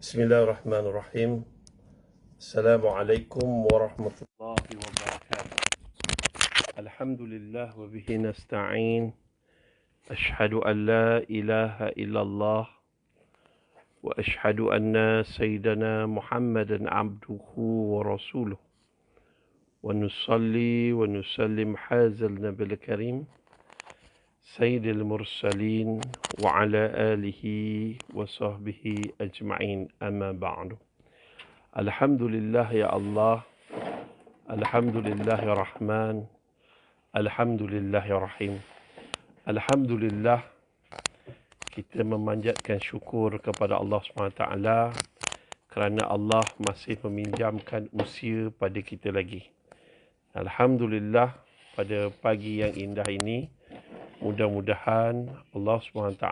Bismillahirrahmanirrahim. Assalamualaikum warahmatullahi wabarakatuh. Alhamdulillah wa bihi nasta'in. Ashhadu an la ilaha illallah wa ashhadu anna sayyidana Muhammadan abduhu wa rasuluh. Wa nusalli wa nusallim hazal nabil karim sayyidil mursalin wa ala alihi wa sahbihi ajma'in, amma ba'du. Alhamdulillah ya Allah, Alhamdulillah ya Rahman, Alhamdulillah ya Rahim. Alhamdulillah, kita memanjatkan syukur kepada Allah SWT kerana Allah masih meminjamkan usia pada kita lagi. Alhamdulillah, pada pagi yang indah ini, mudah-mudahan Allah SWT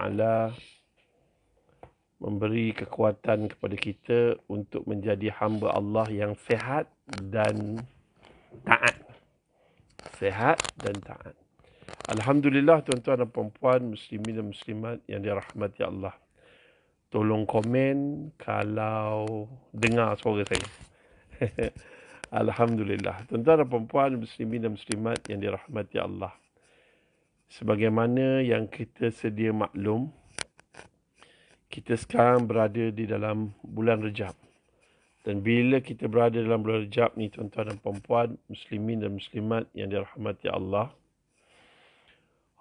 memberi kekuatan kepada kita untuk menjadi hamba Allah yang sehat dan taat. Sehat dan taat. Alhamdulillah, tuan-tuan dan puan-puan, muslimin dan muslimat yang dirahmati Allah. Tolong komen kalau dengar suara saya. Alhamdulillah. Tuan-tuan dan puan-puan, muslimin dan muslimat yang dirahmati Allah. Sebagaimana yang kita sedia maklum, kita sekarang berada di dalam bulan Rejab. Dan bila kita berada dalam bulan Rejab ni, tuan-tuan dan puan-puan, muslimin dan muslimat yang dirahmati Allah,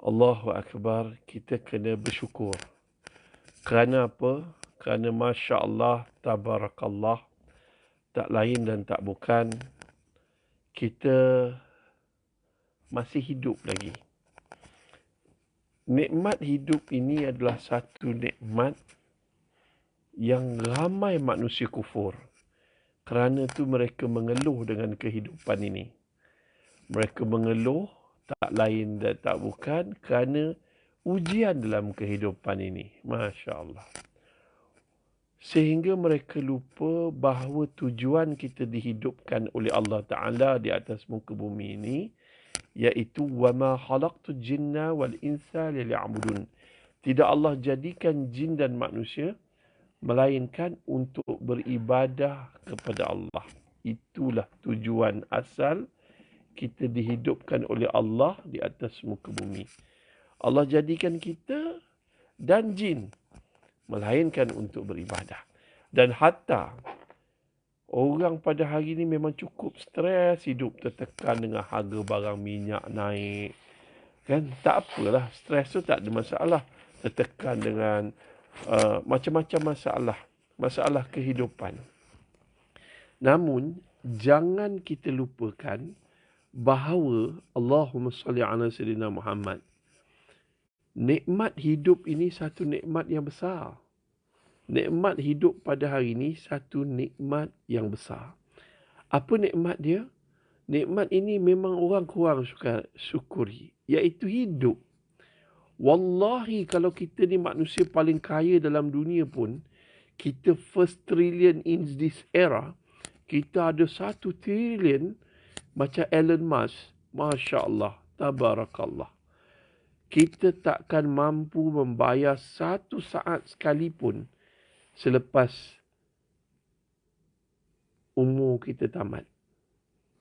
Allahu Akbar, kita kena bersyukur. Kerana apa? Kerana Masya Allah, Tabarakallah, tak lain dan tak bukan, kita masih hidup lagi. Nikmat hidup ini adalah satu nikmat yang ramai manusia kufur. Kerana tu mereka mengeluh dengan kehidupan ini. Mereka mengeluh tak lain dan tak bukan kerana ujian dalam kehidupan ini. Masya Allah. Sehingga mereka lupa bahawa tujuan kita dihidupkan oleh Allah Ta'ala di atas muka bumi ini, iaitu وَمَا خَلَقْتُ الْجِنَّ وَالْإِنسَ لِيَعْبُدُونَ. Tidak Allah jadikan jin dan manusia melainkan untuk beribadah kepada Allah. Itulah tujuan asal kita dihidupkan oleh Allah di atas muka bumi. Allah jadikan kita dan jin melainkan untuk beribadah. Dan hatta orang pada hari ini memang cukup stres hidup, tertekan dengan harga barang minyak naik. Kan? Tak apalah, stres tu tak ada masalah. Tertekan dengan macam-macam masalah kehidupan. Namun, jangan kita lupakan bahawa Allahumma salli ala sayyidina Muhammad, nikmat hidup ini satu nikmat yang besar. Nikmat hidup pada hari ini satu nikmat yang besar. Apa nikmat dia? Nikmat ini memang orang kurang syukuri, iaitu hidup. Wallahi, kalau kita ni manusia paling kaya dalam dunia pun, kita first trillion in this era, kita ada 1 trillion macam Elon Musk. Masya Allah, Tabarakallah. Kita takkan mampu membayar 1 saat sekalipun selepas umur kita tamat.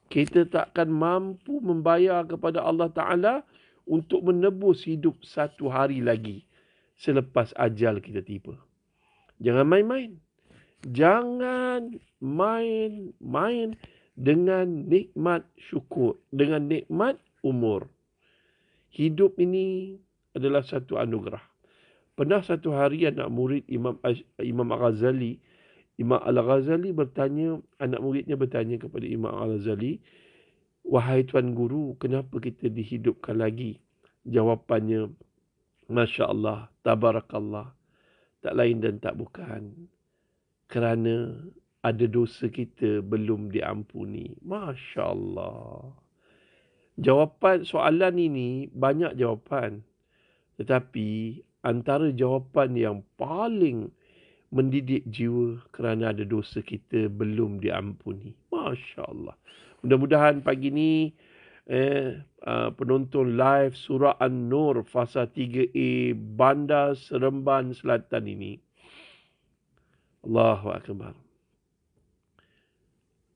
Kita takkan mampu membayar kepada Allah Ta'ala untuk menebus hidup 1 hari lagi selepas ajal kita tiba. Jangan main-main. Jangan main-main dengan nikmat syukur, dengan nikmat umur. Hidup ini adalah satu anugerah. Pernah satu hari anak murid Imam Al-Ghazali, Imam Al-Ghazali bertanya, anak muridnya bertanya kepada Imam Al-Ghazali, "Wahai Tuan Guru, kenapa kita dihidupkan lagi?" Jawapannya, Masya Allah, Tabarakallah, tak lain dan tak bukan kerana ada dosa kita belum diampuni. Masya Allah. Jawapan soalan ini banyak jawapan. Tetapi antara jawapan yang paling mendidik jiwa kerana ada dosa kita belum diampuni. Masya Allah. Mudah-mudahan pagi ini penonton live surah An-Nur fasa 3A Bandar Seremban Selatan ini, Allahu Akbar.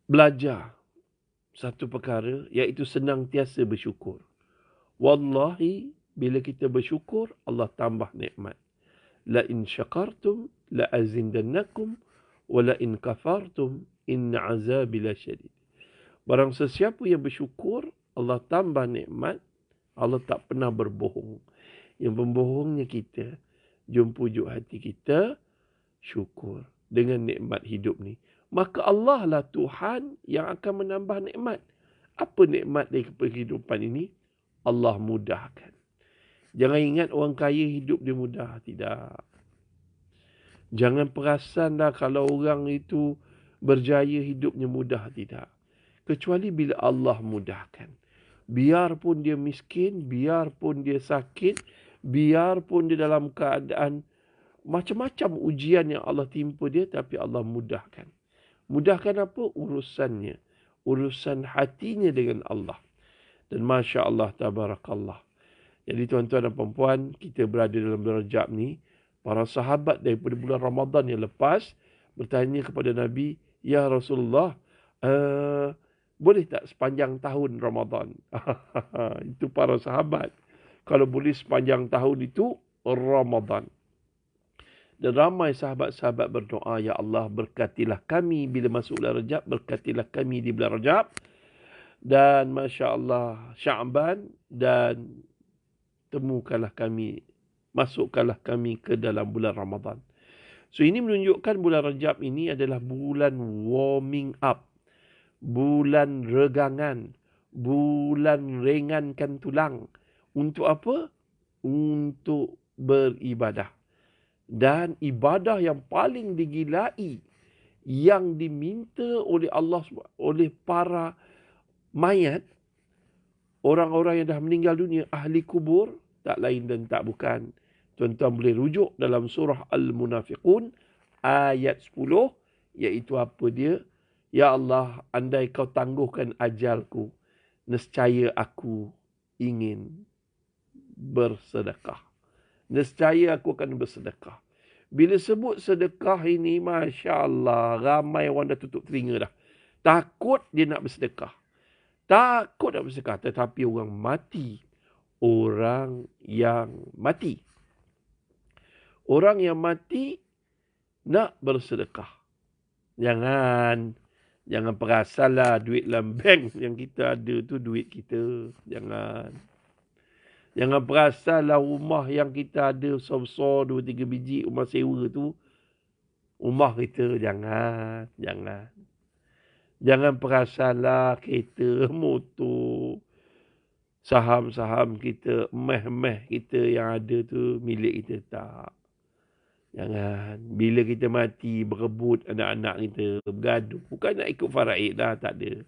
Belajar satu perkara, iaitu senantiasa bersyukur. Wallahi, bila kita bersyukur, Allah tambah nikmat. La in syakartum, la azindannakum, wa la in kafartum, inna azabi lasyadid. Barang sesiapa yang bersyukur, Allah tambah nikmat. Allah tak pernah berbohong. Yang pembohongnya kita. Jom pujuk hati kita, syukur dengan nikmat hidup ni. Maka Allah lah Tuhan yang akan menambah nikmat. Apa nikmat dari kehidupan ini? Allah mudahkan. Jangan ingat orang kaya hidup dia mudah. Tidak. Jangan perasan dah kalau orang itu berjaya hidupnya mudah. Tidak. Kecuali bila Allah mudahkan. Biarpun dia miskin, biarpun dia sakit, biarpun dia dalam keadaan macam-macam ujian yang Allah timpa dia, tapi Allah mudahkan. Mudahkan apa? Urusannya. Urusan hatinya dengan Allah. Dan Masya Allah, Tabarakallah. Jadi tuan-tuan dan puan-puan, kita berada dalam bulan Rajab ni. Para sahabat daripada bulan Ramadan yang lepas bertanya kepada Nabi, Ya Rasulullah, boleh tak sepanjang tahun Ramadan? Itu para sahabat. Kalau boleh sepanjang tahun itu Ramadan. Dan ramai sahabat-sahabat berdoa, Ya Allah, berkatilah kami bila masuk bulan Rajab, berkatilah kami di bulan Rajab. Dan Masya Allah, Sya'ban, dan temukanlah kami, masukkanlah kami ke dalam bulan Ramadan. So ini menunjukkan bulan Rajab ini adalah bulan warming up, bulan regangan, bulan ringankan tulang. Untuk apa? Untuk beribadah. Dan ibadah yang paling digilai, yang diminta oleh Allah, oleh para mayat, orang-orang yang dah meninggal dunia, ahli kubur, tak lain dan tak bukan. Tuan-tuan boleh rujuk dalam surah Al-Munafiqun ayat 10, iaitu apa dia? Ya Allah, andai kau tangguhkan ajalku, nescaya aku ingin bersedekah. Nescaya aku akan bersedekah. Bila sebut sedekah ini, Masya Allah, ramai orang dah tutup telinga dah. Takut dia nak bersedekah. Takut nak bersedekah. Tetapi orang mati. Orang yang mati. Orang yang mati nak bersedekah. Jangan perasalah duit dalam bank yang kita ada tu duit kita. Jangan perasalah rumah yang kita ada besar-besar 2-3 biji rumah sewa tu rumah kita. Jangan perasalah kereta, motor, saham-saham kita, emeh-emeh kita yang ada tu milik kita. Tak. Jangan. Bila kita mati, berebut anak-anak kita, bergaduh. Bukan nak ikut faraid dah, tak ada.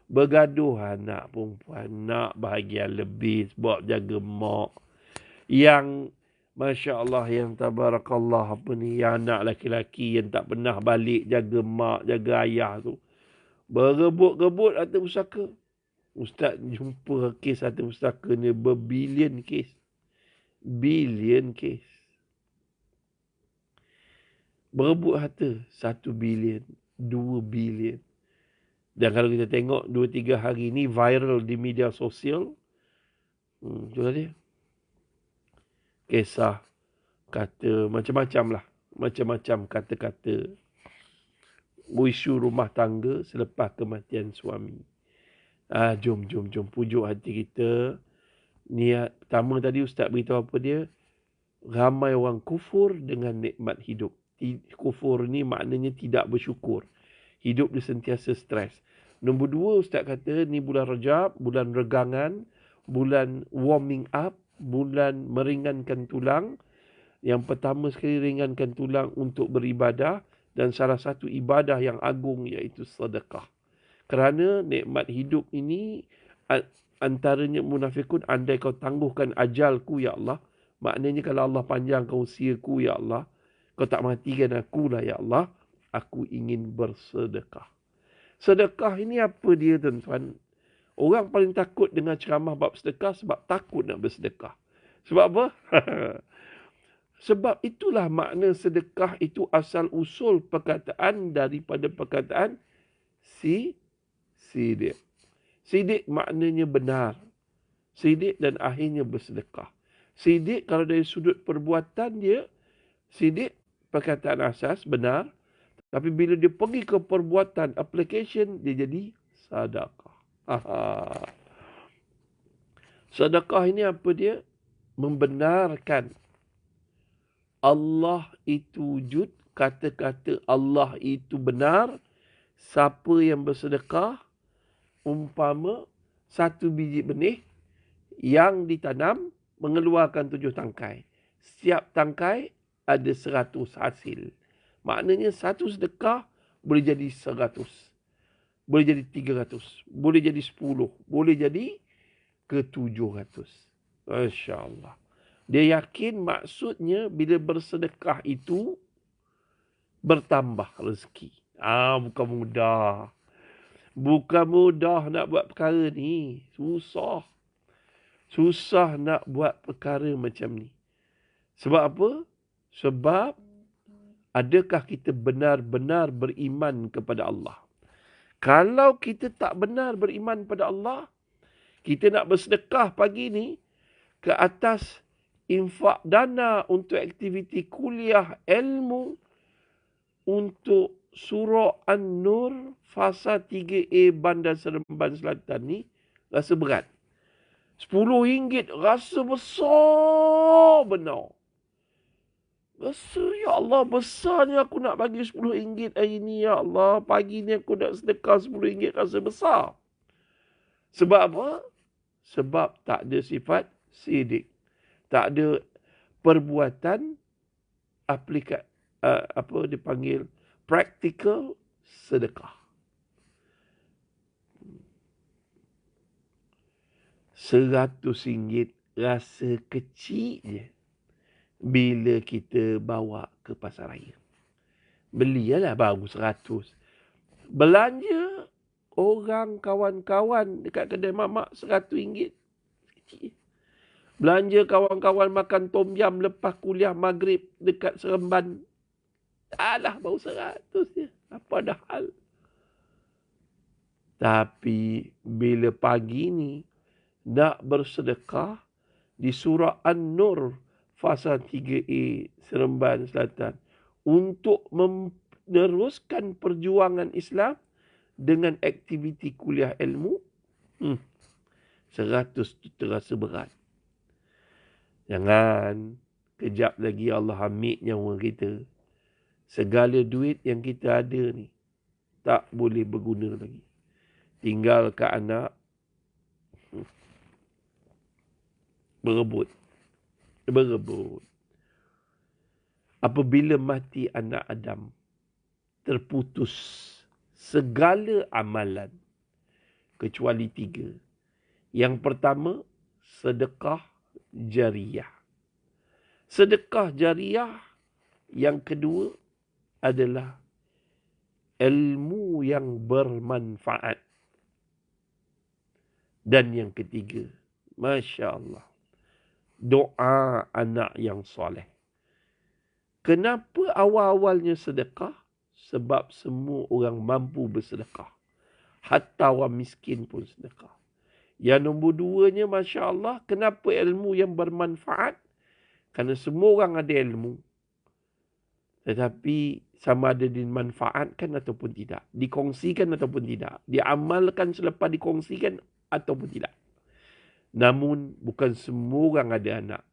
Bergaduh anak perempuan, nak bahagian lebih sebab jaga mak. Yang, Masya Allah, yang Tabarakallah, yang anak laki-laki yang tak pernah balik jaga mak, jaga ayah tu. Berebut-rebut harta pusaka. Ustaz jumpa kes harta pusaka ni berbilion kes. Bilion kes. Berebut harta 1 bilion, 2 bilion. Dan kalau kita tengok 2-3 hari ni viral di media sosial. Itulah dia. Kisah, kata macam-macam lah. Macam-macam kata-kata. Isu rumah tangga selepas kematian suami. Jom pujuk hati kita. Niat pertama tadi Ustaz beritahu apa dia? Ramai orang kufur dengan nikmat hidup. Kufur ni maknanya tidak bersyukur. Hidup dia sentiasa stres. Nombor 2, Ustaz kata ni bulan Rajab, bulan regangan, bulan warming up, bulan meringankan tulang. Yang pertama sekali ringankan tulang untuk beribadah. Dan salah satu ibadah yang agung iaitu sedekah. Kerana nikmat hidup ini antaranya munafikun, andai kau tangguhkan ajalku ya Allah. Maknanya kalau Allah panjangkan usiaku ya Allah, kau tak matikan aku lah ya Allah, aku ingin bersedekah. Sedekah ini apa dia tuan-tuan? Orang paling takut dengan ceramah bab sedekah sebab takut nak bersedekah. Sebab apa? Sebab itulah makna sedekah itu asal usul perkataan daripada perkataan sidik. Sidik maknanya benar. Sidik dan akhirnya bersedekah. Sidik kalau dari sudut perbuatan dia, sidik perkataan asas benar. Tapi bila dia pergi ke perbuatan application, dia jadi sedekah. Sedekah ini apa dia? Membenarkan Allah itu wujud, kata-kata Allah itu benar. Siapa yang bersedekah, umpama satu biji benih yang ditanam mengeluarkan 7 tangkai. Setiap tangkai ada 100 hasil. Maknanya satu sedekah boleh jadi 100. Boleh jadi 300. Boleh jadi 10. Boleh jadi ke 700. Masya Allah. Dia yakin maksudnya bila bersedekah itu bertambah rezeki. Bukan mudah. Bukan mudah nak buat perkara ni. Susah. Susah nak buat perkara macam ni. Sebab apa? Sebab adakah kita benar-benar beriman kepada Allah? Kalau kita tak benar beriman pada Allah, kita nak bersedekah pagi ni ke atas infak dana untuk aktiviti kuliah ilmu untuk surah An-Nur fasa 3A Bandar Seremban Selatan ni rasa berat. RM10 rasa besar benar. Rasa, ya Allah, besarnya aku nak bagi RM10 hari ni, ya Allah. Pagi ni aku nak sedekah RM10 rasa besar. Sebab apa? Sebab tak ada sifat sidik. Tak ada perbuatan apa dipanggil practical sedekah. RM100 rasa kecil je bila kita bawa ke pasar raya. Belilah baru 100. Belanja orang kawan-kawan dekat kedai mamak RM100. Kecil. Belanja kawan-kawan makan tom yam lepas kuliah maghrib dekat Seremban. Alah, baru 100 je. Apa dah hal? Tapi bila pagi ni nak bersedekah di surah An-Nur fasa 3A Seremban Selatan untuk meneruskan perjuangan Islam dengan aktiviti kuliah ilmu, 100 tu terasa berat. Jangan kejap lagi Allah ambil nyawa kita. Segala duit yang kita ada ni tak boleh berguna lagi. Tinggalkan anak berebut. Apabila mati anak Adam, terputus segala amalan kecuali 3. Yang pertama, sedekah jariah. Sedekah jariah. Yang kedua adalah ilmu yang bermanfaat. Dan yang ketiga, Masya Allah, doa anak yang soleh. Kenapa awal-awalnya sedekah? Sebab semua orang mampu bersedekah. Hatta orang miskin pun sedekah. Yang nombor 2-nya, Masya Allah, kenapa ilmu yang bermanfaat? Kerana semua orang ada ilmu. Tetapi sama ada dimanfaatkan ataupun tidak. Dikongsikan ataupun tidak. Diamalkan selepas dikongsikan ataupun tidak. Namun bukan semua orang ada anak.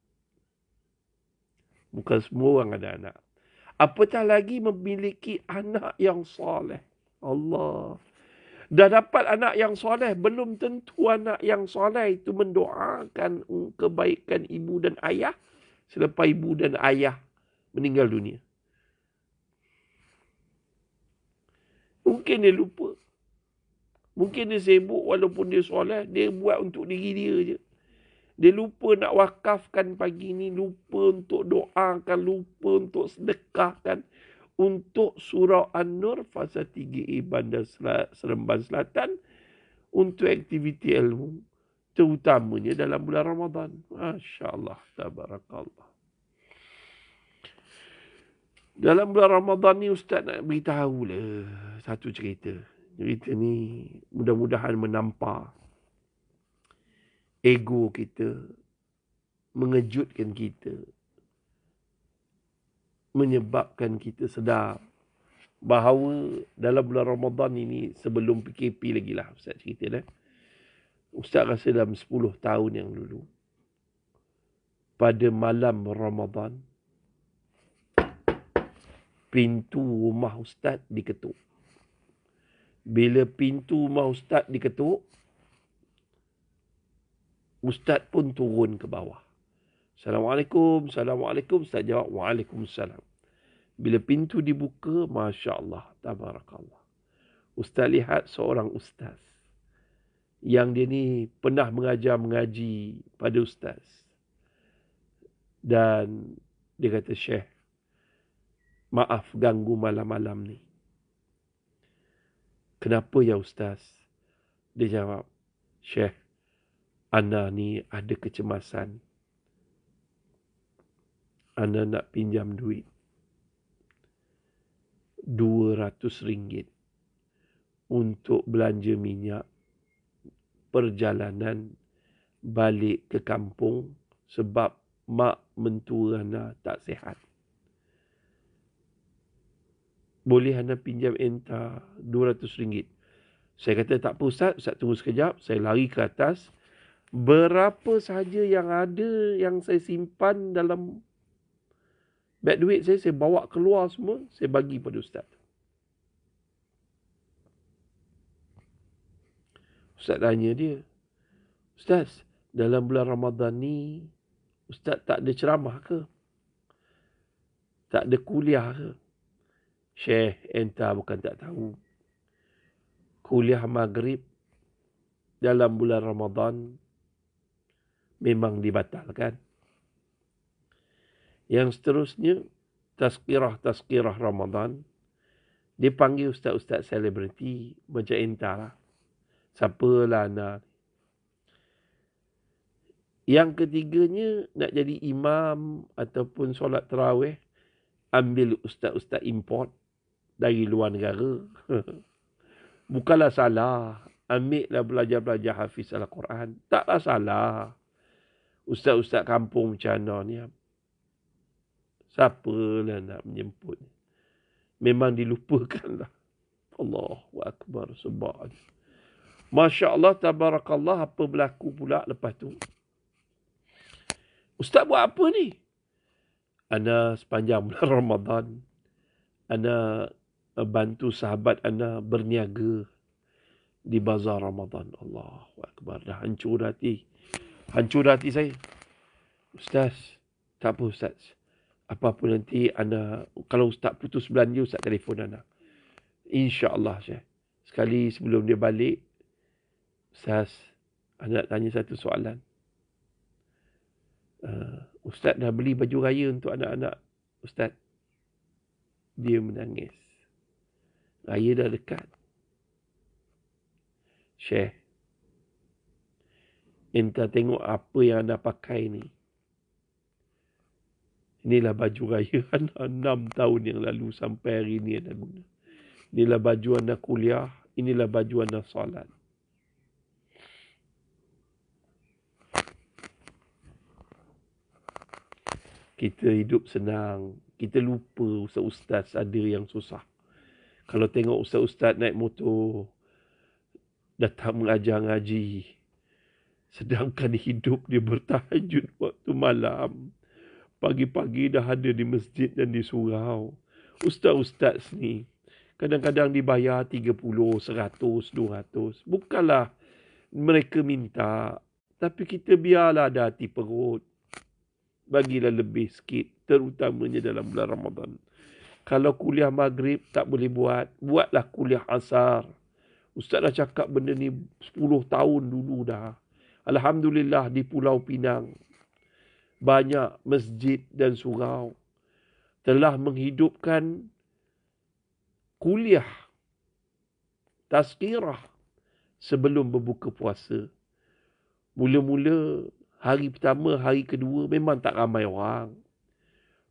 Bukan semua orang ada anak. Apatah lagi memiliki anak yang soleh. Allah. Dah dapat anak yang soleh, belum tentu anak yang soleh itu mendoakan kebaikan ibu dan ayah selepas ibu dan ayah meninggal dunia. Mungkin dia lupa. Mungkin dia sibuk walaupun dia soleh, dia buat untuk diri dia je. Dia lupa nak wakafkan pagi ni, lupa untuk doakan, lupa untuk sedekahkan untuk surah An-Nur fasa 3A Bandar Seremban Selatan untuk aktiviti ilmu, terutamanya dalam bulan Ramadan. Masya Allah, tabarakallah. Dalam bulan Ramadan ni Ustaz nak beritahu lah satu cerita. Cerita ni mudah-mudahan menampar ego kita, mengejutkan kita, menyebabkan kita sedar bahawa dalam bulan Ramadan ini, sebelum PKP lagi lah Ustaz cerita dah. Ustaz rasa dalam 10 tahun yang dulu, pada malam Ramadan, pintu rumah Ustaz diketuk. Bila pintu rumah Ustaz diketuk, Ustaz pun turun ke bawah. Assalamualaikum, Assalamualaikum. Ustaz jawab, Waalaikumsalam. Bila pintu dibuka, Masya Allah, Tabarakallah. Ustaz lihat seorang ustaz yang dia ni pernah mengaji pada ustaz. Dan dia kata, Syekh, maaf ganggu malam-malam ni. Kenapa ya ustaz? Dia jawab, Syekh, ana ni ada kecemasan. Ana nak pinjam duit RM200 untuk belanja minyak perjalanan balik ke kampung sebab mak mentua ana tak sihat. Boleh anda pinjam entah RM200? Saya kata, tak apa Ustaz, Ustaz tunggu sekejap. Saya lari ke atas. Berapa sahaja yang ada yang saya simpan dalam beg duit saya bawa keluar semua, saya bagi pada Ustaz. Ustaz tanya dia, Ustaz, dalam bulan Ramadan ni, Ustaz tak ada ceramah ke? Tak ada kuliah ke? Syekh, entah bukan tak tahu. Kuliah maghrib dalam bulan Ramadan memang dibatalkan. Yang seterusnya, tazkirah Ramadan, dipanggil ustaz-ustaz selebriti, macam entah lah. Siapalah nak. Yang ketiganya, nak jadi imam ataupun solat tarawih, ambil ustaz-ustaz import dari luar negara. Bukanlah salah. Ambillah belajar-belajar hafiz Al-Quran. Taklah salah. Ustaz-ustaz kampung macam mana ni. Siapalah nak menjemput. Memang dilupakanlah. Allahu Akbar. Subhan. Masya Allah, Tabarakallah. Apa berlaku pula lepas tu? Ustaz buat apa ni? Ana sepanjang bulan Ramadan, ana bantu sahabat ana berniaga di bazar Ramadan. Allahu Akbar. Dah hancur hati. Hancur hati saya. Ustaz, tak apa Ustaz. Apa-apa nanti ana, kalau Ustaz putus belanja, Ustaz telefon ana. InsyaAllah Syekh. Sekali sebelum dia balik, Ustaz, ana nak tanya satu soalan. Ustaz dah beli baju raya untuk anak-anak Ustaz. Dia menangis. Raya dah dekat. Syekh, entah tengok apa yang anda pakai ni. Inilah baju raya anda 6 tahun yang lalu sampai hari ini anda guna. Inilah baju anda kuliah. Inilah baju anda solat. Kita hidup senang. Kita lupa ustaz-ustaz ada yang susah. Kalau tengok ustaz-ustaz naik motor, datang mengajar ngaji, sedangkan hidup dia bertahajud waktu malam. Pagi-pagi dah ada di masjid dan di surau. Ustaz-ustaz ni kadang-kadang dibayar 30, 100, 200. Bukanlah mereka minta, tapi kita biarlah ada hati perut. Bagilah lebih sikit, terutamanya dalam bulan Ramadan. Kalau kuliah maghrib tak boleh buat, buatlah kuliah asar. Ustaz dah cakap benda ni 10 tahun dulu dah. Alhamdulillah di Pulau Pinang, banyak masjid dan surau telah menghidupkan kuliah tazkirah sebelum berbuka puasa. Mula-mula hari pertama, hari kedua memang tak ramai orang.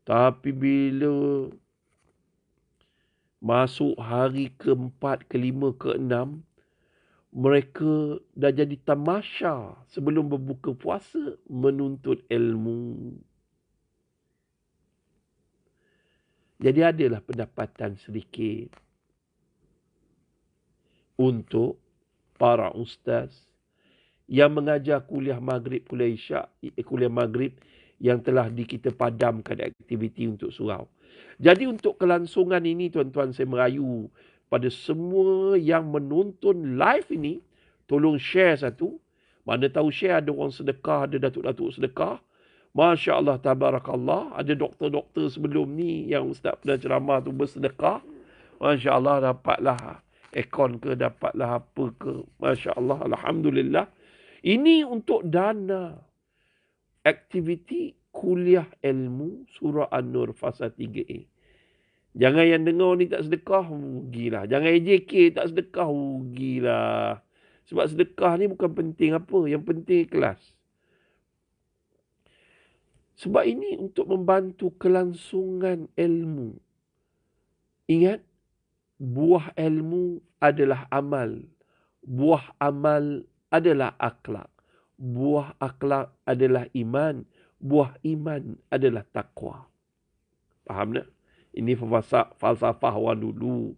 Tapi bila Masuk hari ke-4, ke-5, ke-6, mereka dah jadi tamasya sebelum berbuka puasa menuntut ilmu. Jadi adalah pendapatan sedikit untuk para ustaz yang mengajar kuliah maghrib, kuliah maghrib yang telah kita padamkan aktiviti untuk surau. Jadi untuk kelangsungan ini, tuan-tuan, saya merayu pada semua yang menonton live ini, tolong share satu. Mana tahu share ada orang sedekah, ada datuk-datuk sedekah. Masya Allah, tabarakallah. Ada doktor-doktor sebelum ni yang ustaz pernah ceramah tu bersedekah. Masya Allah, dapatlah ekon ke, dapatlah apa ke. Masya Allah, alhamdulillah. Ini untuk dana aktiviti kuliah ilmu surah An-Nur fasa 3A. Jangan yang dengar ni tak sedekah, rugilah. Jangan AJK tak sedekah, rugilah. Sebab sedekah ni bukan penting apa. Yang penting ikhlas. Sebab ini untuk membantu kelangsungan ilmu. Ingat, buah ilmu adalah amal. Buah amal adalah akhlak. Buah akhlak adalah iman. Buah iman adalah taqwa. Faham tak? Ini falsafah orang dulu.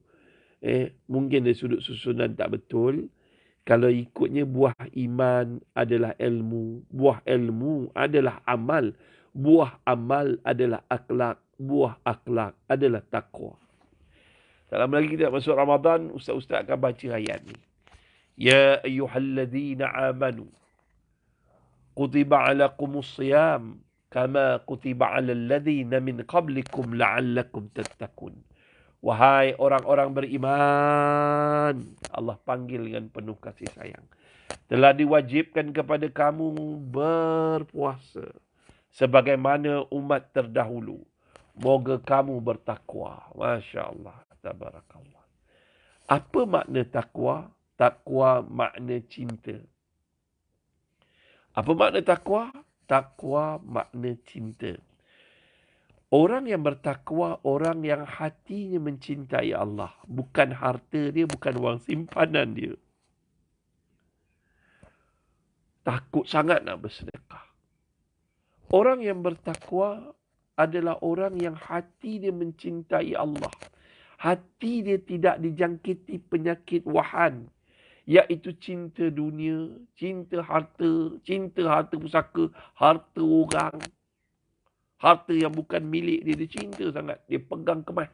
Mungkin dari sudut susunan tak betul. Kalau ikutnya buah iman adalah ilmu. Buah ilmu adalah amal. Buah amal adalah akhlak. Buah akhlak adalah taqwa. Tak lama lagi kita masuk Ramadan, ustaz-ustaz akan baca ayat ni. Ya ayyuhalladzina amanu kutiba alakumus siyam kama kutiba alal ladzina min qablikum la'allakum tattaqun. Wahai orang-orang beriman, Allah panggil dengan penuh kasih sayang. Telah diwajibkan kepada kamu berpuasa sebagaimana umat terdahulu. Moga kamu bertakwa. Masya Allah. Tabarakallah. Apa makna takwa? Takwa makna cinta. Apa makna takwa? Takwa makna cinta. Orang yang bertakwa, orang yang hatinya mencintai Allah. Bukan harta dia, bukan wang simpanan dia. Takut sangat nak bersedekah. Orang yang bertakwa adalah orang yang hati dia mencintai Allah. Hati dia tidak dijangkiti penyakit wahan. Iaitu cinta dunia, cinta harta pusaka, harta orang. Harta yang bukan milik dia, dia cinta sangat. Dia pegang kemas.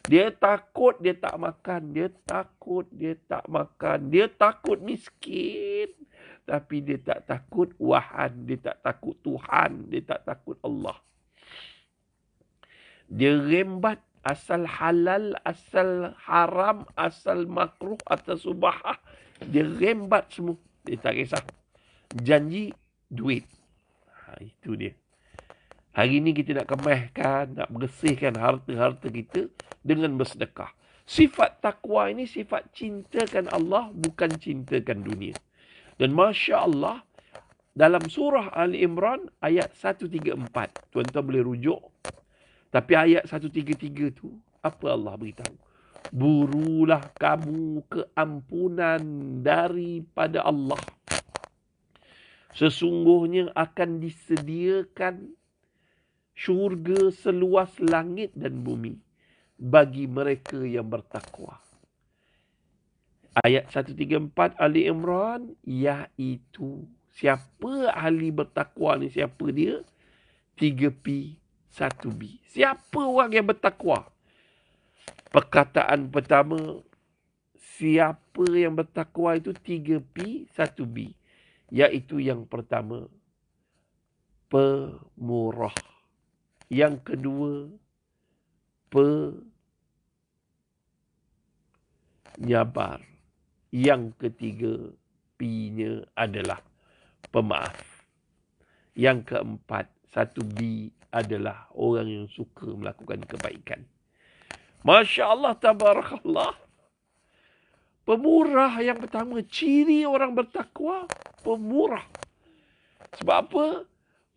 Dia takut dia tak makan. Dia takut dia tak makan. Dia takut miskin. Tapi dia tak takut wahan. Dia tak takut Tuhan. Dia tak takut Allah. Dia rembat asal halal, asal haram, asal makruh, asal subahah. Dia rembat semua. Dia tak kisah. Janji duit. Itu dia. Hari ini kita nak kemahkan, nak bersihkan harta-harta kita dengan bersedekah. Sifat takwa ini sifat cintakan Allah, bukan cintakan dunia. Dan Masya Allah, dalam surah Ali Imran ayat 134. Tuan-tuan boleh rujuk. Tapi ayat 133 tu, apa Allah beritahu? Burulah kamu keampunan daripada Allah. Sesungguhnya akan disediakan syurga seluas langit dan bumi bagi mereka yang bertakwa. Ayat 134 Ali Imran, iaitu siapa ahli bertakwa ni, siapa dia? 3P, 1B. Siapa orang yang bertakwa? Perkataan pertama, siapa yang bertakwa itu 3P, 1B. Iaitu yang pertama, pemurah. Yang kedua, penyabar. Yang ketiga, P-nya adalah pemaaf. Yang keempat, 1B adalah orang yang suka melakukan kebaikan. Masya Allah, tabarakallah. Pemurah yang pertama, ciri orang bertakwa, pemurah. Sebab apa?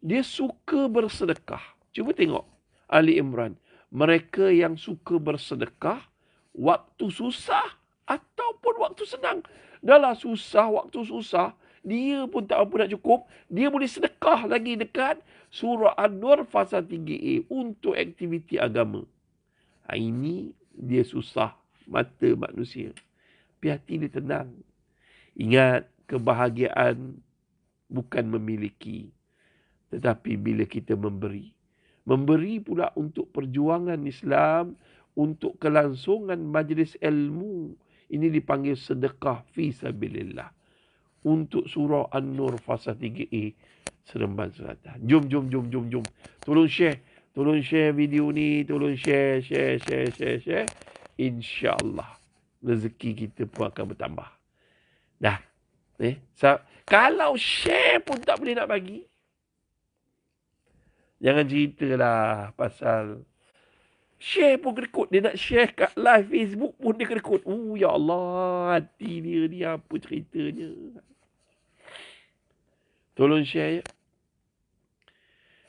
Dia suka bersedekah. Cuba tengok Ali Imran. Mereka yang suka bersedekah, waktu susah ataupun waktu senang. Dahlah susah, waktu susah, dia pun tak mampu nak cukup. Dia boleh sedekah lagi dekat surah An-Nur fasa 3A untuk aktiviti agama. Ini dia susah mata manusia. Tapi hati dia tenang. Ingat, kebahagiaan bukan memiliki, tetapi bila kita memberi. Memberi pula untuk perjuangan Islam, untuk kelangsungan majlis ilmu. Ini dipanggil sedekah fi sabilillah. Untuk surah An-Nur fasa 3A, Seremban Selatan. Jom. Tolong share video ni. Tolong share. InsyaAllah rezeki kita pun akan bertambah. Dah. Kalau share pun tak boleh nak bagi, jangan ceritalah pasal share pun kerikut. Dia nak share kat live Facebook pun dia kerikut. Ya Allah, hati dia ni apa ceritanya. Tolong share ya.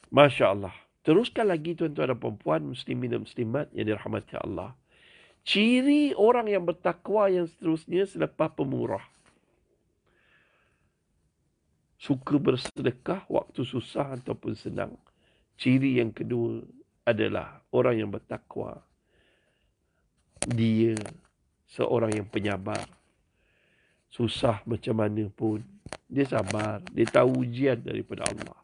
Masya Allah. Teruskan lagi tuan-tuan dan puan-puan, muslimin dan muslimat yang dirahmati Allah. Ciri orang yang bertakwa yang seterusnya selepas pemurah. Suka bersedekah waktu susah ataupun senang. Ciri yang kedua adalah orang yang bertakwa. Dia seorang yang penyabar. Susah macam mana pun, dia sabar. Dia tahu ujian daripada Allah.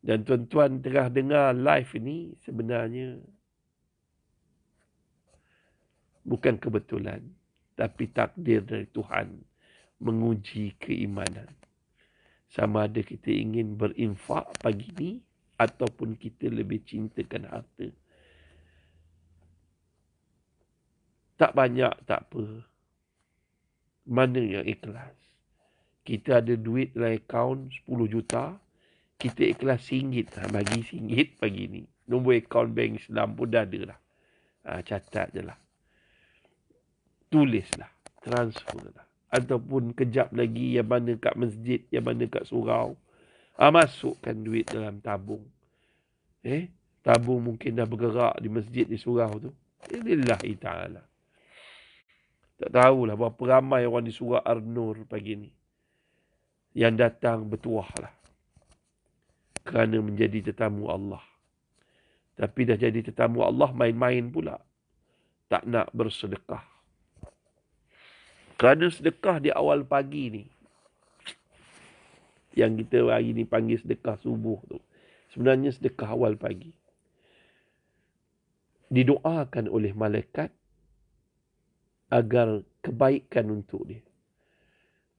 Dan tuan-tuan tengah dengar live ini sebenarnya bukan kebetulan, tapi takdir dari Tuhan menguji keimanan. Sama ada kita ingin berinfak pagi ini ataupun kita lebih cintakan harta. Tak banyak, tak apa. Mana yang ikhlas? Kita ada duit dalam akaun 10 juta. Kita ikhlas RM1. Bagi RM1 pagi ni. Nombor akaun bank Islam pun dah ada lah. Catat je lah. Tulislah. Transfer lah. Ataupun kejap lagi yang mana kat masjid, yang mana kat surau. Masukkan duit dalam tabung. Tabung mungkin dah bergerak di masjid, di surau tu. Lillahi ta'ala. Tak tahulah berapa ramai orang di surau An-Nur pagi ni. Yang datang bertuah lah. Kerana menjadi tetamu Allah. Tapi dah jadi tetamu Allah, main-main pula. Tak nak bersedekah. Kerana sedekah di awal pagi ni, yang kita hari ni panggil sedekah subuh tu, sebenarnya sedekah awal pagi. Didoakan oleh malaikat agar kebaikan untuk dia.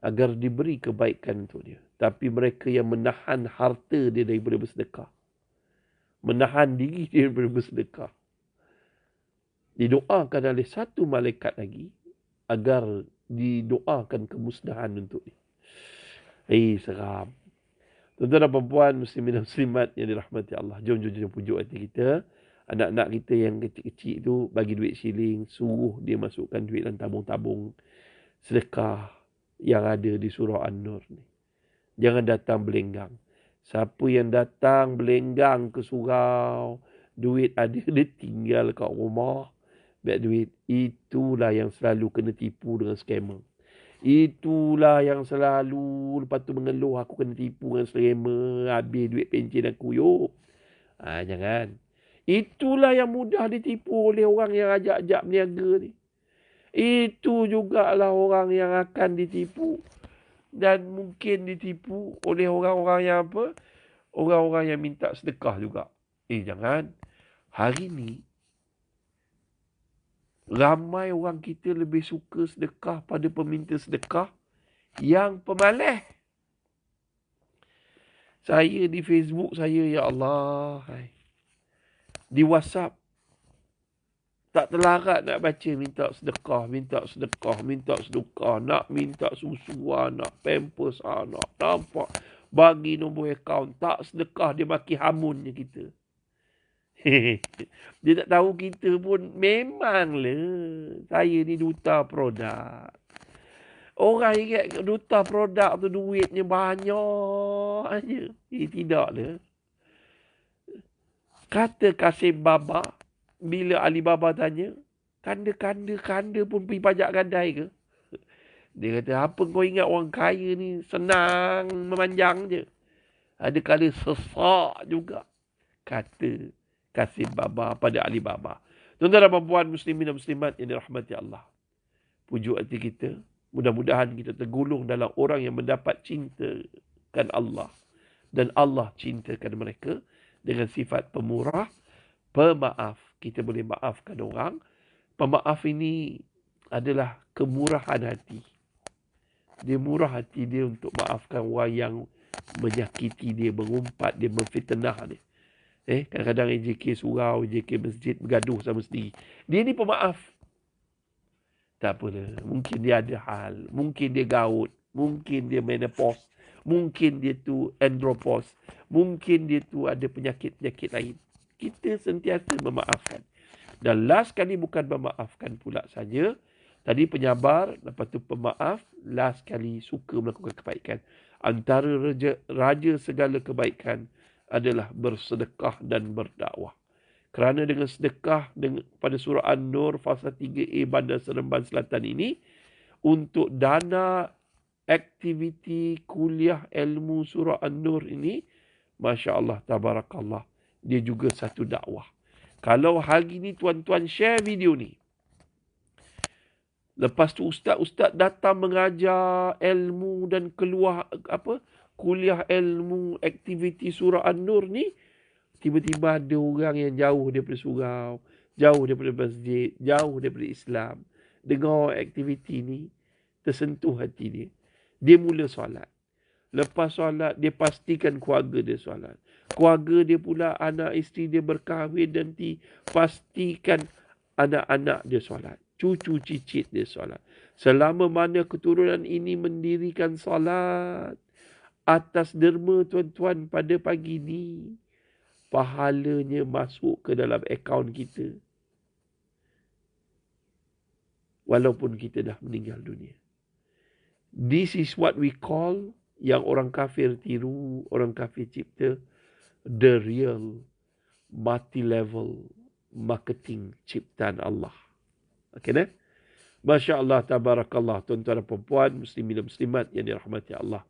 Agar diberi kebaikan untuk dia. Tapi mereka yang menahan harta dia daripada bersedekah, menahan diri dia daripada bersedekah, didoakan oleh satu malaikat lagi agar didoakan kemusnahan untuk dia. Seram. Tuan-tuan dan puan-puan, muslimin dan muslimat yang dirahmati Allah. Jom pujuk hati kita. Anak-anak kita yang kecil-kecil tu bagi duit siling, suruh dia masukkan duit dalam tabung-tabung sedekah yang ada di surah An-Nur ni. Jangan datang belenggang. Siapa yang datang belenggang ke surau, duit ada dia tinggal kat rumah, biar duit, itulah yang selalu kena tipu dengan scammer. Itulah yang selalu lepas tu mengeluh, aku kena tipu dengan scammer, habis duit pencen aku, yuk. Jangan. Itulah yang mudah ditipu oleh orang yang ajak-ajak berniaga ni. Itu jugalah orang yang akan ditipu. Dan mungkin ditipu oleh orang-orang yang apa? Orang-orang yang minta sedekah juga. Jangan. Hari ni, ramai orang kita lebih suka sedekah pada peminta sedekah yang pemalas. Saya di Facebook saya, ya Allah. Di WhatsApp, tak terlarat nak baca minta sedekah. Nak minta susu anak, pampers anak. Nampak? Bagi nombor akaun. Tak sedekah, dia maki hamunnya kita. Dia tak tahu kita pun memanglah. Saya ni duta produk. Orang ingat duta produk tu duitnya banyak aja. Tidaklah. Kata Kasim Baba, bila Alibaba tanya, Kanda pun pergi pajak gadai ke? Dia kata, apa kau ingat orang kaya ni senang memanjang je. Ada kala sesak juga. Kata Kasim Baba pada Alibaba. Tuan-tuan dan puan muslimin dan muslimat yang dirahmati Allah. Pujuk hati kita. Mudah-mudahan kita tergolong dalam orang yang mendapat cintakan Allah. Dan Allah cintakan mereka dengan sifat pemurah, pemaaf. Kita boleh maafkan orang. Pemaaf ini adalah kemurahan hati. Dia murah hati dia untuk maafkan orang yang menyakiti dia, mengumpat dia, memfitnah dia. Kadang-kadang AJK surau, AJK masjid bergaduh sama sendiri. Dia ni pemaaf. Tak apalah. Mungkin dia ada hal. Mungkin dia gaut. Mungkin dia menopause. Mungkin dia tu andropause. Mungkin dia tu ada penyakit-penyakit lain. Kita sentiasa memaafkan. Dan last kali bukan memaafkan pula saja. Tadi penyabar, lepas tu pemaaf, last kali suka melakukan kebaikan. Antara raja segala kebaikan adalah bersedekah dan berdakwah. Kerana dengan sedekah pada surah An-Nur fasa 3A Bandar Seremban Selatan ini, untuk dana aktiviti kuliah ilmu surah An-Nur ini, Masya Allah, tabarakallah, dia juga satu dakwah. Kalau hari ni tuan-tuan share video ni, lepas tu ustaz-ustaz datang mengajar ilmu dan keluar kuliah ilmu aktiviti surah An-Nur ni, tiba-tiba ada orang yang jauh daripada surau, jauh daripada masjid, jauh daripada Islam, dengar aktiviti ni, tersentuh hati dia. Dia mula solat. Lepas solat, dia pastikan keluarga dia solat. Keluarga dia pula, anak isteri dia berkahwin dan pastikan anak-anak dia solat. Cucu cicit dia solat. Selama mana keturunan ini mendirikan solat atas derma tuan-tuan pada pagi ni, pahalanya masuk ke dalam akaun kita. Walaupun kita dah meninggal dunia. This is what we call, yang orang kafir tiru, orang kafir cipta, the real multi-level marketing ciptaan Allah. Okey dah? Masya Allah, tabarakallah, tuan-tuan dan puan, muslimin dan muslimat yang dirahmati Allah.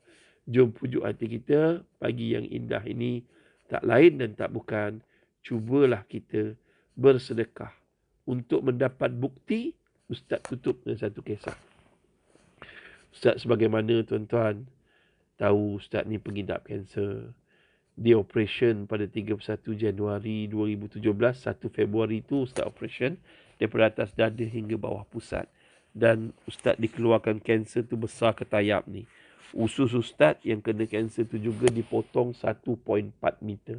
Jom pujuk hati kita pagi yang indah ini, tak lain dan tak bukan, cubalah kita bersedekah. Untuk mendapat bukti, Ustaz tutup dengan satu kisah. Ustaz sebagaimana tuan-tuan tahu, Ustaz ni pengidap kanser. Dia operation pada 31 Januari 2017. 1 Februari tu Ustaz operation daripada atas dada hingga bawah pusat. Dan Ustaz dikeluarkan kanser tu besar ke tayap ni. Usus Ustaz yang kena kanser tu juga dipotong 1.4 meter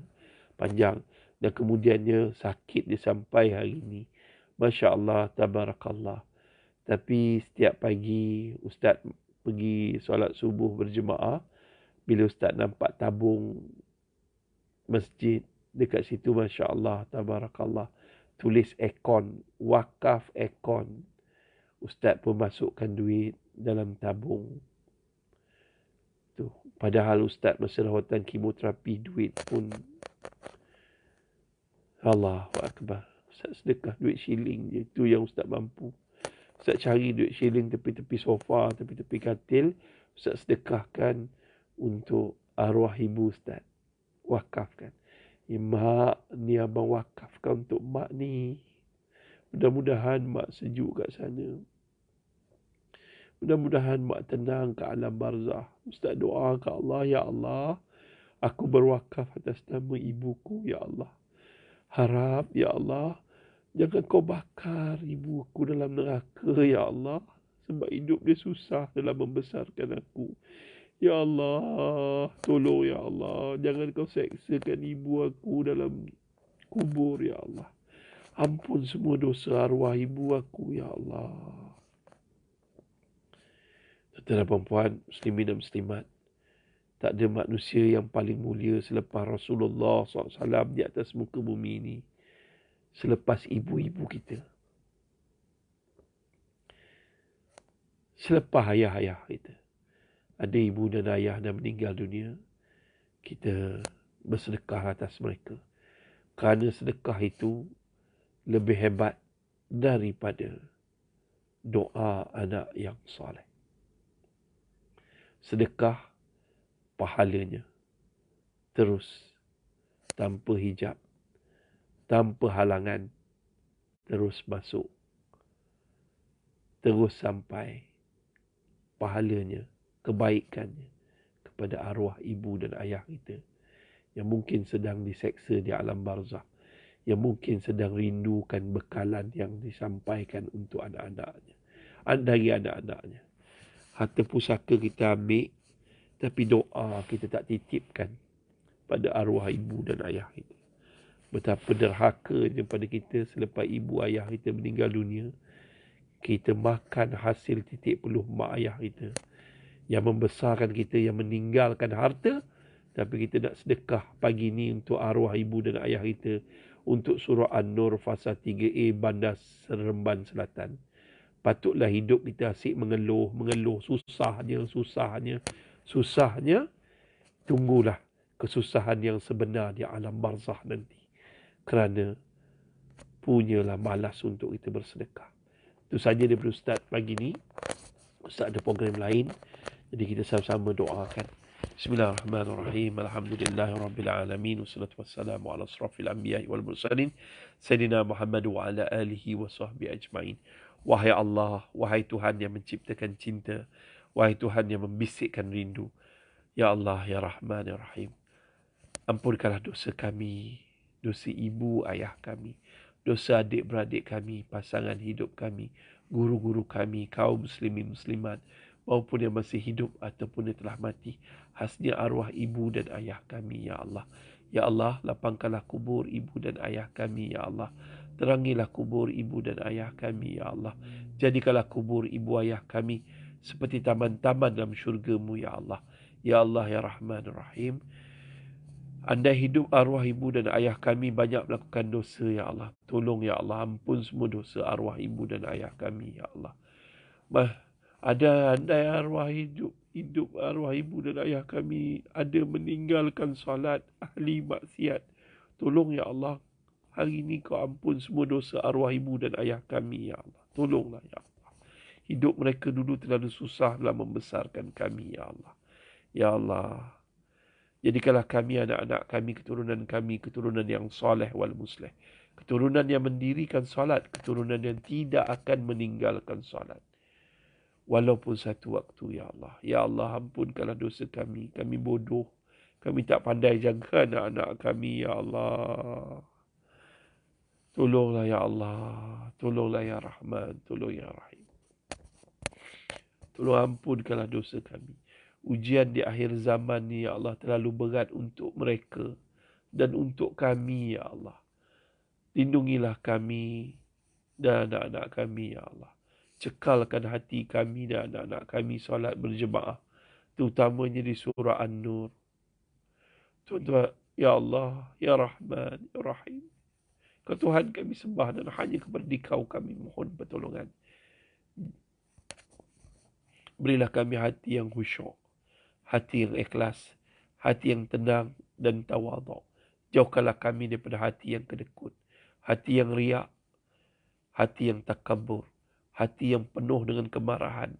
panjang. Dan kemudiannya sakit dia sampai hari ni. Masya Allah, tabarakallah. Tapi setiap pagi Ustaz pergi solat subuh berjemaah. Bila Ustaz nampak tabung masjid dekat situ, Masya Allah, tabarakallah, tulis akon, wakaf akon. Ustaz pun masukkan duit dalam tabung tu. Padahal Ustaz masa rawatan kemoterapi, duit pun Allahu Akbar. Ustaz sedekah duit shilling je. Itu yang Ustaz mampu. Ustaz cari duit shilling tepi-tepi sofa, tepi-tepi katil. Ustaz sedekahkan untuk arwah ibu Ustaz. Wakafkan. Mak ni abang wakafkan untuk mak ni. Mudah-mudahan mak sejuk kat sana. Mudah-mudahan mak tenang ke alam barzah. Ustaz doa ke Allah, ya Allah, aku berwakaf atas nama ibuku, ya Allah. Harap, ya Allah, jangan kau bakar ibuku dalam neraka, ya Allah. Sebab hidup dia susah dalam membesarkan aku. Ya Allah, tolong ya Allah. Jangan kau seksakan ibu aku dalam kubur, ya Allah. Ampun semua dosa arwah ibu aku, ya Allah. Tuan-tuan dan puan, muslimin dan muslimat, tak ada manusia yang paling mulia selepas Rasulullah SAW di atas muka bumi ini. Selepas ibu-ibu kita. Selepas ayah-ayah kita. Ada ibu dan ayah yang meninggal dunia. Kita bersedekah atas mereka. Kerana sedekah itu lebih hebat daripada doa anak yang soleh. Sedekah pahalanya terus tanpa hijab, tanpa halangan, terus masuk, terus sampai pahalanya, kebaikannya kepada arwah ibu dan ayah kita yang mungkin sedang diseksa di alam barzah, yang mungkin sedang rindukan bekalan yang disampaikan untuk anak-anaknya, dari anak-anaknya. Harta pusaka kita ambil, tapi doa kita tak titipkan pada arwah ibu dan ayah kita. Betapa derhakanya pada kita selepas ibu ayah kita meninggal dunia, kita makan hasil titik peluh mak ayah kita yang membesarkan kita, yang meninggalkan harta, tapi kita nak sedekah pagi ni untuk arwah ibu dan ayah kita, untuk surah An-Nur fasa 3A Bandar Seremban Selatan. Patutlah hidup kita asyik mengeluh, susahnya. Tunggulah kesusahan yang sebenar di alam barzah nanti. Kerana punyalah malas untuk kita bersedekah. Itu saja daripada Ustaz pagi ni. Ustaz ada program lain, jadi kita sama-sama doakan. Bismillahirrahmanirrahim. Alhamdulillahirrabbilalamin. Wassalatu wassalamu ala asrafil anbiya'i wal mursalin. Sayyidina Muhammad wa ala alihi wa sahbihi ajma'in. Wahai Allah, wahai Tuhan yang menciptakan cinta, wahai Tuhan yang membisikkan rindu. Ya Allah, Ya Rahman, Ya Rahim. Ampunkanlah dosa kami, dosa ibu ayah kami, dosa adik-beradik kami, pasangan hidup kami, guru-guru kami, kaum muslimin muslimat, maupun yang masih hidup ataupun yang telah mati. Khasnya arwah ibu dan ayah kami, Ya Allah. Ya Allah, lapangkanlah kubur ibu dan ayah kami, Ya Allah. Terangilah kubur ibu dan ayah kami, Ya Allah. Jadikanlah kubur ibu ayah kami seperti taman-taman dalam syurga-Mu, Ya Allah. Ya Allah, Ya Rahman, Rahim. Andai hidup arwah ibu dan ayah kami banyak melakukan dosa, Ya Allah. Tolong, Ya Allah, ampun semua dosa arwah ibu dan ayah kami, Ya Allah. Andai arwah hidup arwah ibu dan ayah kami ada meninggalkan salat, ahli maksiat. Tolong, Ya Allah. Hari ini kau ampun semua dosa arwah ibu dan ayah kami, Ya Allah. Tolonglah, Ya Allah. Hidup mereka dulu terlalu susah dalam membesarkan kami, Ya Allah. Ya Allah. Jadikanlah kami, anak-anak kami, keturunan yang soleh wal musleh. Keturunan yang mendirikan salat, keturunan yang tidak akan meninggalkan salat. Walaupun satu waktu, Ya Allah. Ya Allah, ampunkanlah dosa kami. Kami bodoh. Kami tak pandai jaga anak-anak kami, Ya Allah. Tolonglah, Ya Allah. Tolonglah, Ya Rahman. Tolong, Ya Rahim. Tolong ampunkanlah dosa kami. Ujian di akhir zaman ni, Ya Allah, terlalu berat untuk mereka dan untuk kami, Ya Allah. Lindungilah kami dan anak-anak kami, Ya Allah. Cekalkan hati kami dan anak-anak kami solat berjemaah, terutamanya di surah An-Nur. Tuan-tuan, Ya Allah, Ya Rahman, Ya Rahim. Kau Tuhan kami sembah dan hanya kepada Dikau kami mohon pertolongan. Berilah kami hati yang khusyuk, hati yang ikhlas, hati yang tenang dan tawaduk. Jauhkanlah kami daripada hati yang kedekut, hati yang riak, hati yang takabur, hati yang penuh dengan kemarahan,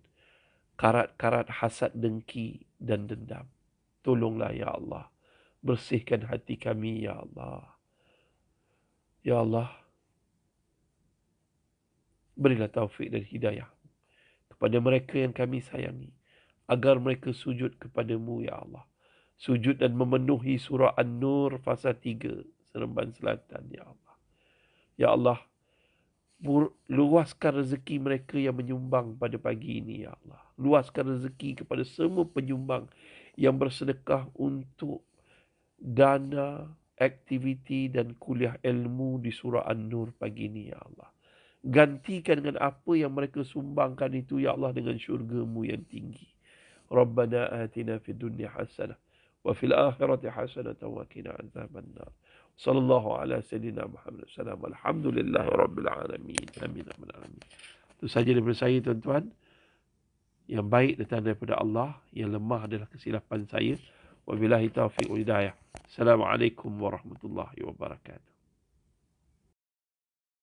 karat-karat hasad, dengki dan dendam. Tolonglah, Ya Allah. Bersihkan hati kami, Ya Allah. Ya Allah, berilah taufik dan hidayah kepada mereka yang kami sayangi, agar mereka sujud kepadamu, Ya Allah. Sujud dan memenuhi surah An-Nur fasa 3 Seremban Selatan, Ya Allah. Ya Allah, luaskan rezeki mereka yang menyumbang pada pagi ini, Ya Allah. Luaskan rezeki kepada semua penyumbang yang bersedekah untuk dana, aktiviti dan kuliah ilmu di surah An-Nur pagi ini, Ya Allah. Gantikan dengan apa yang mereka sumbangkan itu, Ya Allah, dengan syurga-Mu yang tinggi. Rabbana atina fid dunya hasanah wa fil akhirati hasanah wa qina adzabannar. Sallallahu ala sayyidina Muhammad sallam. Alhamdulillahi rabbil alamin. Amin amin amin. Itu saja daripada saya, tuan-tuan. Yang baik datang daripada Allah, yang lemah adalah kesilapan saya. Wabillahi taufiq wal hidayah. Assalamualaikum warahmatullahi wabarakatuh.